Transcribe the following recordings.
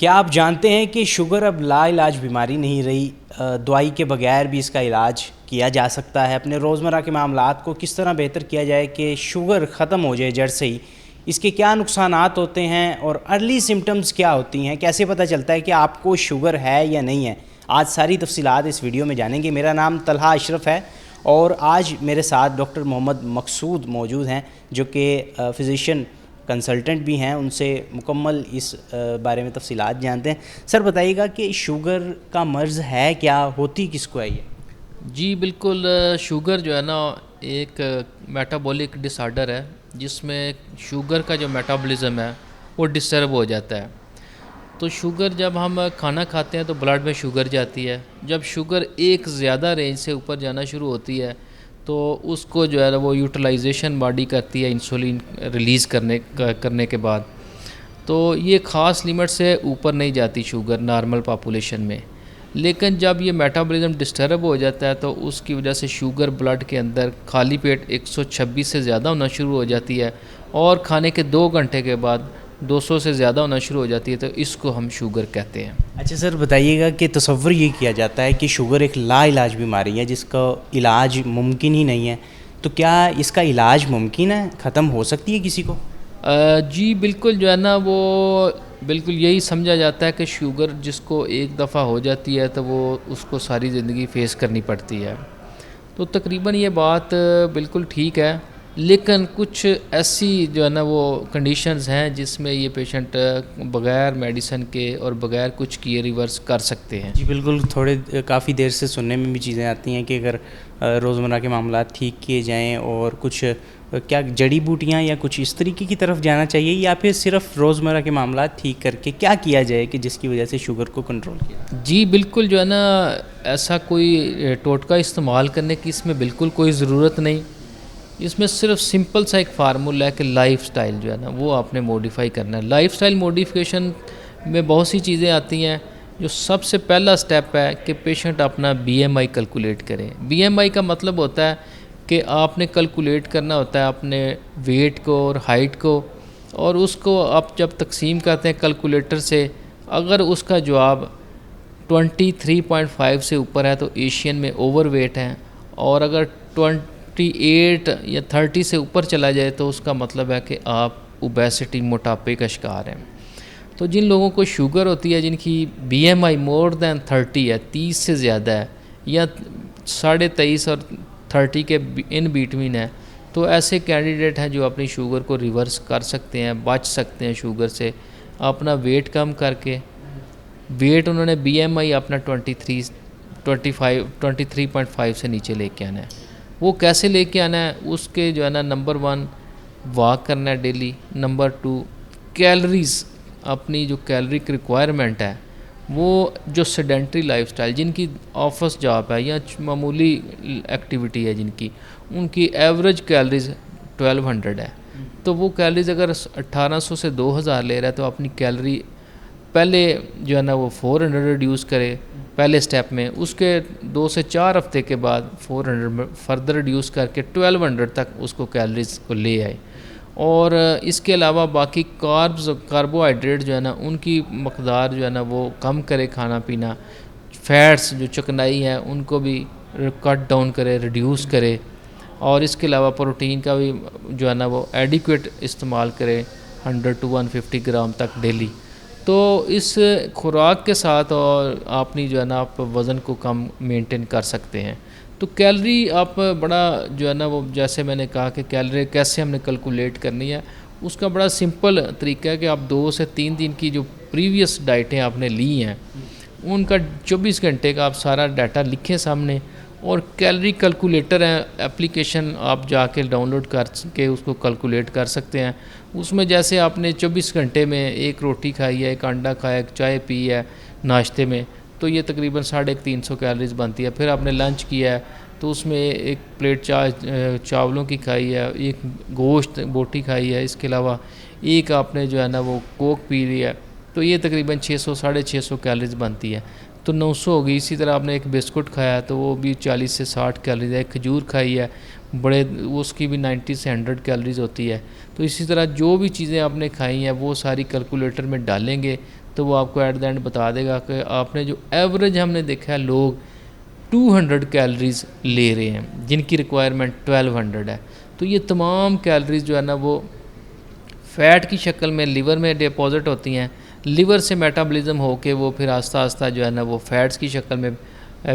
क्या आप जानते हैं कि शुगर अब लाइलाज बीमारी नहीं रही। दवाई के बगैर भी इसका इलाज किया जा सकता है। अपने रोज़मर्रा के मामलात को किस तरह बेहतर किया जाए कि शुगर ख़त्म हो जाए जड़ से ही, इसके क्या नुकसानात होते हैं और अर्ली सिम्टम्स क्या होती हैं, कैसे पता चलता है कि आपको शुगर है या नहीं है। आज सारी तफसीलात इस वीडियो में जानेंगे। मेरा नाम तलहा अशरफ है और आज मेरे साथ डॉक्टर मोहम्मद मकसूद मौजूद हैं जो कि फ़िज़िशियन कंसल्टेंट भी हैं। उनसे मुकम्मल इस बारे में तफसीलात जानते हैं। सर बताइएगा कि शुगर का मर्ज़ है क्या, होती किसको है ये? जी बिल्कुल। शुगर जो है ना एक मेटाबॉलिक डिसऑर्डर है जिसमें शुगर का जो मेटाबॉलिज्म है वो डिस्टर्ब हो जाता है। तो शुगर जब हम खाना खाते हैं तो ब्लड में शुगर जाती है। जब शुगर एक ज़्यादा रेंज से ऊपर जाना शुरू होती है तो उसको जो है ना वो यूटिलाइजेशन बॉडी करती है इंसुलिन रिलीज़ करने के बाद। तो ये ख़ास लिमिट से ऊपर नहीं जाती शुगर नॉर्मल पॉपुलेशन में। लेकिन जब ये मेटाबॉलिज्म डिस्टर्ब हो जाता है तो उसकी वजह से शुगर ब्लड के अंदर खाली पेट 126 से ज़्यादा होना शुरू हो जाती है और खाने के 2 घंटे के बाद 200 से ज़्यादा होना शुरू हो जाती है। तो इसको हम शुगर कहते हैं। अच्छा सर बताइएगा कि तसव्वुर ये किया जाता है कि शुगर एक लाइलाज बीमारी है जिसका इलाज मुमकिन ही नहीं है, तो क्या इसका इलाज मुमकिन है, ख़त्म हो सकती है किसी को? जी बिल्कुल, जो है ना वो बिल्कुल यही समझा जाता है कि शुगर जिसको एक दफ़ा हो जाती है तो वो उसको सारी ज़िंदगी फ़ेस करनी पड़ती है। तो तकरीबन ये बात बिल्कुल ठीक है, लेकिन कुछ ऐसी जो है ना वो कंडीशंस हैं जिसमें ये पेशेंट बग़ैर मेडिसिन के और बग़ैर कुछ किए रिवर्स कर सकते हैं। जी बिल्कुल, थोड़े काफ़ी देर से सुनने में भी चीज़ें आती हैं कि अगर रोज़मर्रा के मामलात ठीक किए जाएँ और कुछ क्या जड़ी बूटियाँ या कुछ इस तरीके की तरफ जाना चाहिए, या फिर सिर्फ रोज़मर्रा के मामलात ठीक करके क्या किया जाए कि जिसकी वजह से शुगर को कंट्रोल किया? जी बिल्कुल, जो है ना ऐसा कोई टोटका इस्तेमाल करने की इसमें बिल्कुल कोई ज़रूरत नहीं। इसमें सिर्फ सिंपल सा एक फार्मूला है कि लाइफ़स्टाइल जो है ना वो आपने मॉडिफ़ाई करना है। लाइफ़स्टाइल मॉडिफ़िकेशन में बहुत सी चीज़ें आती हैं। जो सबसे पहला स्टेप है कि पेशेंट अपना बीएमआई कैलकुलेट करें। बीएमआई का मतलब होता है कि आपने कैलकुलेट करना होता है अपने वेट को और हाइट को, और उसको आप जब तकसीम करते हैं कैलकुलेटर से, अगर उसका जवाब 23.5 से ऊपर है तो एशियन में ओवरवेट है, और अगर 28 या 30 से ऊपर चला जाए तो उसका मतलब है कि आप ओबेसिटी मोटापे का शिकार हैं। तो जिन लोगों को शुगर होती है, जिनकी बीएमआई मोर दैन 30 है, 30 से ज़्यादा है, या 23.5 और 30 के इन बिटवीन है, तो ऐसे कैंडिडेट हैं जो अपनी शुगर को रिवर्स कर सकते हैं, बच सकते हैं शुगर से। अपना वेट कम करके, वेट उन्होंने बीएमआई अपना 23.5 से नीचे लेके आना है। वो कैसे लेके आना है, उसके जो है ना नंबर 1 वॉक करना है डेली। नंबर 2 कैलोरीज़, अपनी जो कैलोरिक रिक्वायरमेंट है वो, जो सेडेंट्री लाइफस्टाइल जिनकी ऑफिस जॉब है या मामूली एक्टिविटी है जिनकी, उनकी एवरेज कैलोरीज 1200 है। तो वो कैलोरीज अगर 1800 से 2000 ले रहा है तो अपनी कैलोरी पहले जो है ना वो 400 रिड्यूस करे पहले स्टेप में, उसके 2 से 4 हफ्ते के बाद 400 में फर्दर रिड्यूस करके 1200 तक उसको कैलोरीज को ले आए। और इसके अलावा बाकी कार्बोहाइड्रेट जो है ना उनकी मकदार जो है ना वो कम करे, खाना पीना, फैट्स जो चिकनाई है उनको भी कट डाउन करे, रिड्यूस करे, और इसके अलावा प्रोटीन का भी जो है ना वो एडिक्वेट इस्तेमाल करे 100 to 150 ग्राम तक डेली। तो इस खुराक के साथ और आपनी जो है ना आप वज़न को कम मेंटेन कर सकते हैं। तो कैलोरी आप बड़ा जो है ना वो, जैसे मैंने कहा कि कैलोरी कैसे हमने कैलकुलेट करनी है, उसका बड़ा सिंपल तरीका है कि आप 2 से 3 दिन की जो प्रीवियस डाइटें आपने ली हैं उनका 24 घंटे का आप सारा डाटा लिखें सामने, और कैलोरी कैलकुलेटर है एप्लीकेशन, आप जाके डाउनलोड कर के उसको कैलकुलेट कर सकते हैं। उसमें जैसे आपने 24 घंटे में 1 रोटी खाई है, 1 अंडा खाया, 1 चाय पी है नाश्ते में, तो ये तकरीबन 350 कैलोरीज बनती है। फिर आपने लंच किया है तो उसमें 1 प्लेट चावलों की खाई है, 1 गोश्त बोटी खाई है, इसके अलावा 1 आपने जो है ना वो कोक पी ली है, तो ये तकरीबन 600 650 कैलोरीज बनती है। तो 900 हो गई। इसी तरह आपने 1 बिस्कुट खाया तो वो भी 40 से 60 कैलोरीज है। 1 खजूर खाई है, बड़े उसकी भी 90 से 100 कैलोरीज होती है। तो इसी तरह जो भी चीज़ें आपने खाई हैं वो सारी कैलकुलेटर में डालेंगे तो वो आपको एट द एंड बता देगा कि आपने जो एवरेज हमने देखा है लोग 200 कैलोरीज ले रहे हैं जिनकी रिक्वायरमेंट 1200 है। तो ये तमाम कैलोरीज जो है ना वो फ़ैट की शक्ल में लिवर में डिपॉजिट होती हैं, लिवर से मेटाबॉलिज्म होके वो फिर आस्ता आस्ता जो है ना वो फ़ैट्स की शक्ल में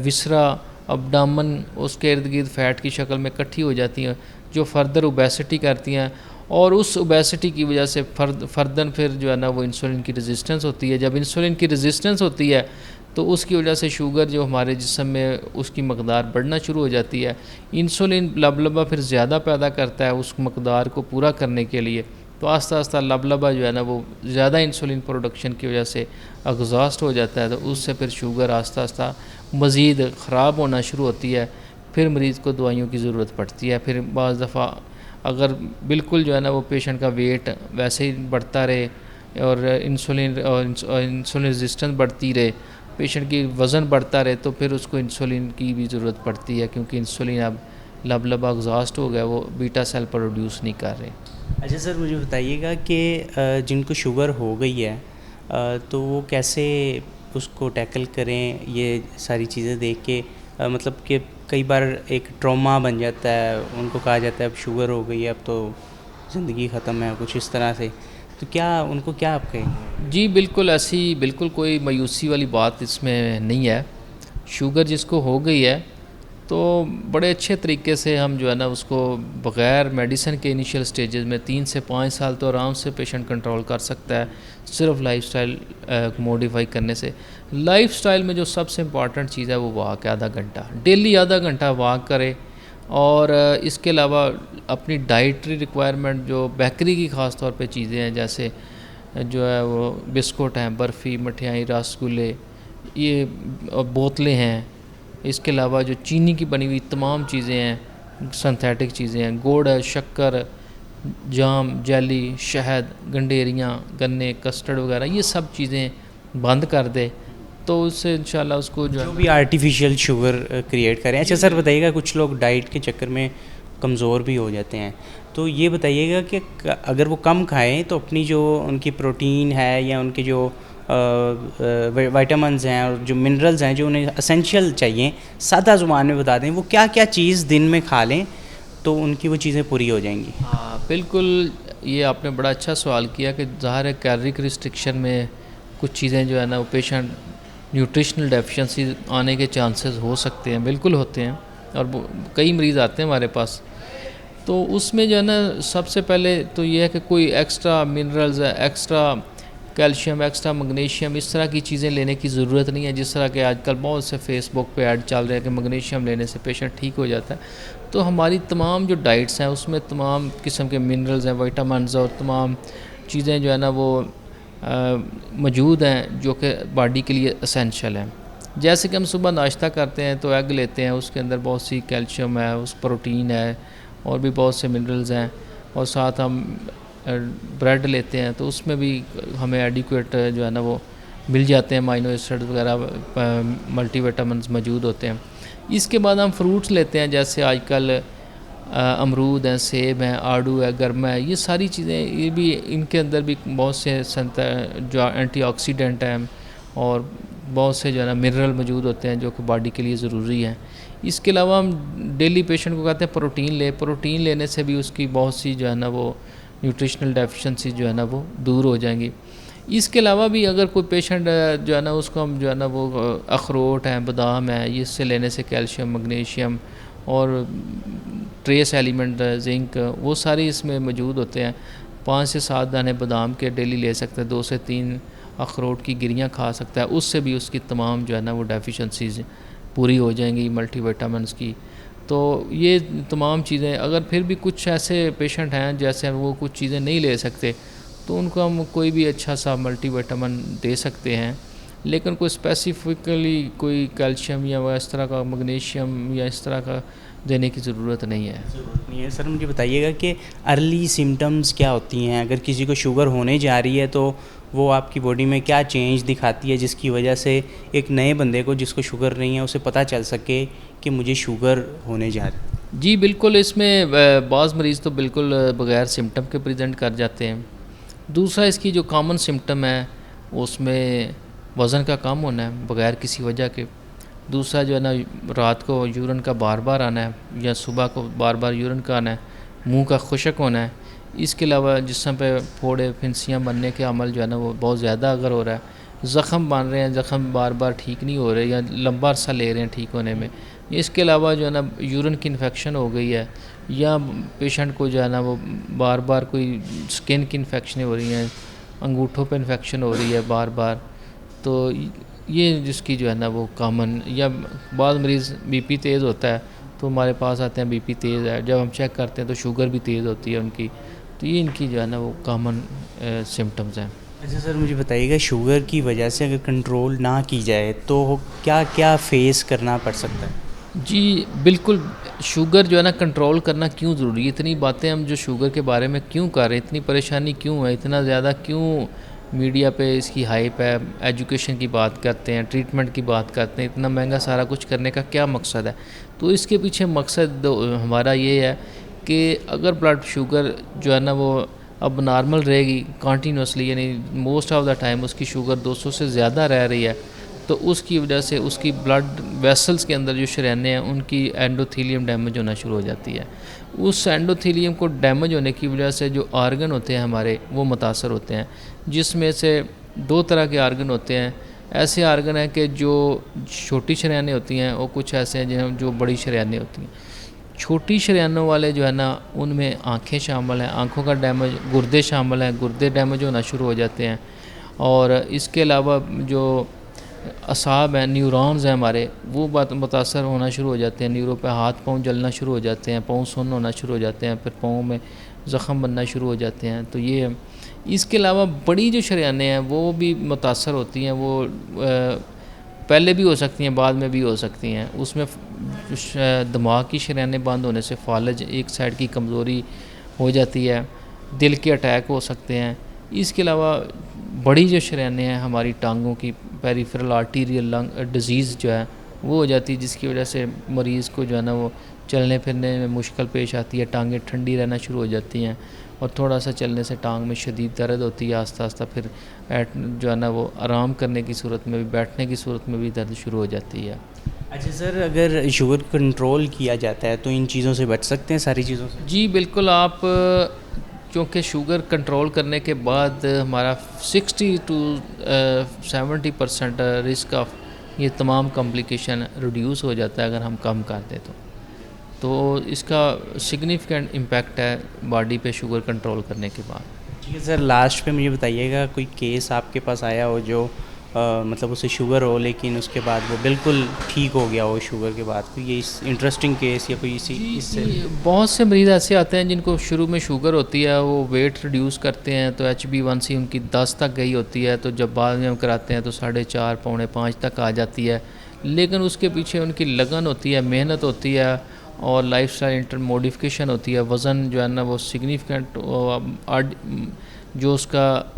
विसरा अब्डामन उसके इर्द गिर्द फ़ैट की शक्ल में इकट्ठी हो जाती हैं जो फर्दर ओबेसिटी करती हैं, और उस ओबेसिटी की वजह से फर्दर फिर जो है ना वो इंसुलिन की रेजिस्टेंस होती है। जब इंसुलिन की रेजिस्टेंस होती है तो उसकी वजह से शुगर जो हमारे जिस्म में उसकी मकदार बढ़ना शुरू हो जाती है। इंसुलिन लबलबा फिर ज़्यादा पैदा करता है उस मकदार को पूरा करने के लिए, तो आस्ता आस्ता लबलबा जो है ना वो ज़्यादा इंसुलिन प्रोडक्शन की वजह से एग्जॉस्ट हो जाता है, तो उससे फिर शुगर आस्ता आस्ता मज़ीद ख़राब होना शुरू होती है। फिर मरीज़ को दवाइयों की ज़रूरत पड़ती है। फिर बाज़ दफ़ा अगर बिल्कुल जो है ना वो पेशेंट का वेट वैसे ही बढ़ता रहे और इंसुलिन रेजिस्टेंस बढ़ती रहे, पेशेंट की वज़न बढ़ता रहे, तो फिर उसको इंसुलिन की भी ज़रूरत पड़ती है, क्योंकि इंसुलिन अब लबलबा एग्जॉस्ट हो गया, वो बीटा सेल प्रोड्यूस नहीं कर रहे। अच्छा सर, मुझे बताइएगा कि जिनको शुगर हो गई है तो वो कैसे उसको टैकल करें, ये सारी चीज़ें देख के मतलब कि कई बार एक ट्रॉमा बन जाता है, उनको कहा जाता है अब शुगर हो गई है, अब तो ज़िंदगी ख़त्म है, कुछ इस तरह से। तो क्या उनको क्या आप कहेंगे? जी बिल्कुल, ऐसी बिल्कुल कोई मायूसी वाली बात इसमें नहीं है। शुगर जिसको हो गई है तो बड़े अच्छे तरीके से हम जो है ना उसको बग़ैर मेडिसिन के इनिशियल स्टेजेस में 3 से 5 साल तो आराम से पेशेंट कंट्रोल कर सकता है, सिर्फ लाइफस्टाइल मॉडिफाई करने से। लाइफस्टाइल में जो सबसे इम्पॉर्टेंट चीज़ है वो वॉक है, आधा घंटा डेली, आधा घंटा वॉक करे। और इसके अलावा अपनी डाइटरी रिक्वायरमेंट जो बेकरी की ख़ास तौर पे चीज़ें हैं, जैसे जो है वो बिस्कुट हैं, बर्फ़ी, मठियाई, रसगुल्ले, ये बोतलें हैं, इसके अलावा जो चीनी की बनी हुई तमाम चीज़ें हैं, सिंथेटिक चीज़ें हैं, गुड़ है, शक्कर, जाम, जेली, शहद, गंडेरियाँ, गन्ने, कस्टर्ड वगैरह, ये सब चीज़ें बंद कर दे तो उससे इंशाल्लाह उसको जो भी आर्टिफिशियल शुगर क्रिएट करें। अच्छा सर बताइएगा, कुछ लोग डाइट के चक्कर में कमज़ोर भी हो जाते हैं, तो ये बताइएगा कि अगर वो कम खाएं तो अपनी जो उनकी प्रोटीन है या उनके जो विटामिन्स हैं और जो मिनरल्स हैं जो उन्हें एसेंशियल चाहिए, सादा ज़ुबान में बता दें वो क्या क्या चीज़ दिन में खा लें तो उनकी वो चीज़ें पूरी हो जाएंगी। हाँ बिल्कुल, ये आपने बड़ा अच्छा सवाल किया कि ज़ाहिर है कैलोरिक रिस्ट्रिक्शन में कुछ चीज़ें जो है ना वो पेशेंट न्यूट्रिशनल डेफिशिएंसी आने के चांसेस हो सकते हैं, बिल्कुल होते हैं, और कई मरीज़ आते हैं हमारे पास। तो उसमें जो है ना सबसे पहले तो ये है कि कोई extra minerals, extra calcium, extra magnesium, इस तरह की चीज़ें लेने की ज़रूरत नहीं है। जिस तरह के आजकल बहुत से फेसबुक पे ऐड चल रहे हैं कि मैग्नीशियम लेने से पेशेंट ठीक हो जाता है। तो हमारी तमाम जो डाइट्स हैं उसमें तमाम किस्म के मिनरल्स हैं, विटामिन्स और तमाम चीज़ें जो है ना वो मौजूद हैं जो कि बॉडी के लिए एसेंशियल हैं। जैसे कि हम सुबह नाश्ता करते हैं तो एग लेते हैं, उसके अंदर बहुत सी कैल्शियम है, उस प्रोटीन है और भी बहुत से मिनरल्स हैं, और साथ हम ब्रेड लेते हैं तो उसमें भी हमें एडिक्वेट जो है ना वो मिल जाते हैं, अमाइनो एसिड वगैरह, मल्टीविटामिन्स मौजूद होते हैं। इसके बाद हम फ्रूट्स लेते हैं, जैसे आजकल अमरूद हैं, सेब हैं, आड़ू है, गरमा है, ये सारी चीज़ें, ये भी इनके अंदर भी बहुत से जो एंटीऑक्सीडेंट हैं और बहुत से जो है ना मिनरल मौजूद होते हैं जो कि बॉडी के लिए ज़रूरी हैं। इसके अलावा हम डेली पेशेंट को कहते हैं प्रोटीन लेने से भी उसकी बहुत सी जो है ना वो न्यूट्रिशनल डेफिशिएंसी जो है ना वो दूर हो जाएंगी। इसके अलावा भी अगर कोई पेशेंट जो है ना उसको हम जो है ना वो अखरोट हैं, बादाम है, ये इससे लेने से कैल्शियम, मैग्नीशियम और ट्रेस एलिमेंट, जिंक, वो सारे इसमें मौजूद होते हैं। 5 से 7 दाने बादाम के डेली ले सकते हैं, 2 से 3 अखरोट की गिरियाँ खा सकता है, उससे भी उसकी तमाम जो है ना वो डेफिशिएंसीज पूरी हो जाएंगी मल्टीविटामिन्स की। तो ये तमाम चीज़ें, अगर फिर भी कुछ ऐसे पेशेंट हैं जैसे वो कुछ चीज़ें नहीं ले सकते तो उनको हम कोई भी अच्छा सा मल्टीविटामिन दे सकते हैं, लेकिन कोई स्पेसिफिकली कोई कैल्शियम या इस तरह का मैग्नीशियम या इस तरह का देने की ज़रूरत नहीं है। ज़रूरत नहीं है। सर मुझे बताइएगा कि अर्ली सिम्टम्स क्या होती हैं, अगर किसी को शुगर होने जा रही है तो वो आपकी बॉडी में क्या चेंज दिखाती है जिसकी वजह से एक नए बंदे को जिसको शुगर नहीं है उसे पता चल सके कि मुझे शुगर होने जा रही है? जी बिल्कुल, इसमें बाज़ मरीज़ तो बिल्कुल बग़ैर सिम्टम के प्रेजेंट कर जाते हैं। दूसरा इसकी जो कॉमन सिम्टम है उसमें वज़न का कम होना है बग़ैर किसी वजह के। दूसरा जो है ना, रात को यूरिन का बार बार आना है या सुबह को बार बार यूरिन का आना है, मुंह का खुशक होना है। इसके अलावा जिस्म पे फोड़े फिंसियाँ बनने के अमल जो है ना वो बहुत ज़्यादा अगर हो रहा है, ज़ख़म बन रहे हैं, ज़ख़म बार बार ठीक नहीं हो रहे या लंबा अरसा ले रहे हैं ठीक होने में। इसके अलावा जो है ना यूरिन की इन्फेक्शन हो गई है या पेशेंट को जो है ना वो बार बार कोई स्किन की इन्फेक्शनें हो रही हैं, अंगूठों पे इन्फेक्शन हो रही है बार बार, तो ये जिसकी जो है ना वो कॉमन, या बाद मरीज़ बीपी तेज़ होता है तो हमारे पास आते हैं बीपी तेज़ है, जब हम चेक करते हैं तो शुगर भी तेज़ होती है उनकी। तो ये इनकी जो है ना वो कॉमन सिम्टम्स हैं। अच्छा सर, मुझे बताइएगा शुगर की वजह से अगर कंट्रोल ना की जाए तो क्या क्या फेस करना पड़ सकता है? जी बिल्कुल, शुगर जो है ना कंट्रोल करना क्यों ज़रूरी है? इतनी बातें हम जो शुगर के बारे में क्यों कर रहे हैं, इतनी परेशानी क्यों है, इतना ज़्यादा क्यों मीडिया पे इसकी हाइप है, एजुकेशन की बात करते हैं, ट्रीटमेंट की बात करते हैं, इतना महंगा सारा कुछ करने का क्या मकसद है? तो इसके पीछे मकसद हमारा ये है कि अगर ब्लड शुगर जो है ना वो अब नॉर्मल रहेगी कॉन्टीन्यूसली, यानी मोस्ट ऑफ द टाइम उसकी शुगर 200 से ज़्यादा रह रही है, तो उसकी वजह से उसकी ब्लड वेसल्स के अंदर जो शरीयानें हैं उनकी एंडोथेलियम डैमेज होना शुरू हो जाती है। उस एंडोथेलियम को डैमेज होने की वजह से जो आर्गन होते हैं हमारे वो मुतासर होते हैं, जिसमें से दो तरह के आर्गन होते हैं। ऐसे आर्गन हैं कि जो छोटी शरीयानें होती हैं और कुछ ऐसे हैं जो बड़ी शरीयानें होती हैं। छोटी शरीयानों वाले जो है ना उनमें आँखें शामिल हैं, आँखों का डैमेज, गुर्दे शामिल हैं, गुर्दे डैमेज होना शुरू हो जाते हैं। और इसके अलावा जो असाब हैं, न्यूरॉन्स हैं हमारे, वो बात मुतासर होना शुरू हो जाते हैं। न्यूरो पे हाथ पाँव जलना शुरू हो जाते हैं, पाँव सुन्न होना शुरू हो जाते हैं, फिर पाँव में ज़ख़म बनना शुरू हो जाते हैं। तो ये इसके अलावा बड़ी जो शरीयानें हैं वो भी मुतासर होती हैं, वो पहले भी हो सकती हैं, बाद में भी हो सकती हैं। उसमें दिमाग की शरीयानें बंद होने से फालज, एक साइड की कमज़ोरी हो जाती है, दिल के अटैक हो सकते हैं। इसके अलावा बड़ी जो शरीयानें हैं हमारी टांगों की, पेरिफेरल आर्टीरियल लंग डिज़ीज़ जो है वो हो जाती है, जिसकी वजह से मरीज़ को जो है ना वो चलने फिरने में मुश्किल पेश आती है, टांगें ठंडी रहना शुरू हो जाती हैं और थोड़ा सा चलने से टांग में शदीद दर्द होती है। आस्ता आस्ता फिर जो है ना वो आराम करने की सूरत में भी, बैठने की सूरत में भी दर्द शुरू हो जाती है। अच्छा सर, अगर शुगर कंट्रोल किया जाता है तो इन चीज़ों से बच सकते हैं, सारी चीज़ों से? जी बिल्कुल, आप क्योंकि शुगर कंट्रोल करने के बाद हमारा 60 to 70% रिस्क ऑफ ये तमाम कॉम्प्लिकेशन रिड्यूस हो जाता है अगर हम कम कर दें तो इसका सिग्निफिकेंट इम्पैक्ट है बॉडी पे शुगर कंट्रोल करने के बाद। ठीक है सर, लास्ट पे मुझे बताइएगा कोई केस आपके पास आया हो जो मतलब उसे शुगर हो लेकिन उसके बाद वो बिल्कुल ठीक हो गया हो शुगर के बाद, कोई ये इंटरेस्टिंग केस या कोई इससे? बहुत से मरीज़ ऐसे आते हैं जिनको शुरू में शुगर होती है, वो वेट रिड्यूस करते हैं तो HbA1c उनकी 10 तक गई होती है, तो जब बाद में हम कराते हैं तो 4.5 पौने 5 तक आ जाती है। लेकिन उसके पीछे उनकी लगन होती है, मेहनत होती है और लाइफस्टाइल इंटर मॉडिफिकेशन होती है। वज़न जो है ना वो सिग्निफिकेंट जो उसका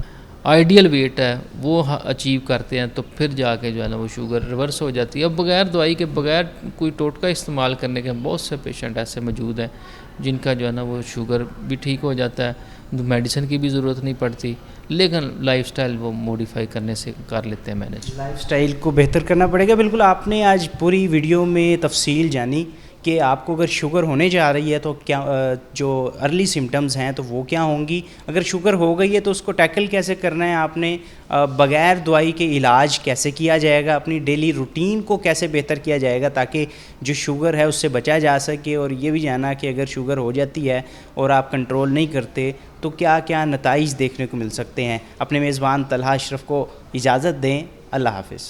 आइडियल वेट है वो अचीव करते हैं, तो फिर जाके जो है ना वो शुगर रिवर्स हो जाती है। अब बग़ैर दवाई के, बग़ैर कोई टोटका इस्तेमाल करने के बहुत से पेशेंट ऐसे मौजूद हैं जिनका जो है ना वो शुगर भी ठीक हो जाता है, मेडिसिन की भी ज़रूरत नहीं पड़ती, लेकिन लाइफस्टाइल वो मॉडिफाई करने से कर लेते हैं मैनेज। लाइफस्टाइल को बेहतर करना पड़ेगा। बिल्कुल, आपने आज पूरी वीडियो में तफसील जानी कि आपको अगर शुगर होने जा रही है तो क्या जो अर्ली सिम्टम्स हैं तो वो क्या होंगी, अगर शुगर हो गई है तो उसको टैकल कैसे करना है आपने, बग़ैर दवाई के इलाज कैसे किया जाएगा, अपनी डेली रूटीन को कैसे बेहतर किया जाएगा ताकि जो शुगर है उससे बचा जा सके, और ये भी जाना कि अगर शुगर हो जाती है और आप कंट्रोल नहीं करते तो क्या क्या नताइज देखने को मिल सकते हैं। अपने मेज़बान तलहा अशरफ को इजाज़त दें। अल्लाह हाफ़िज़।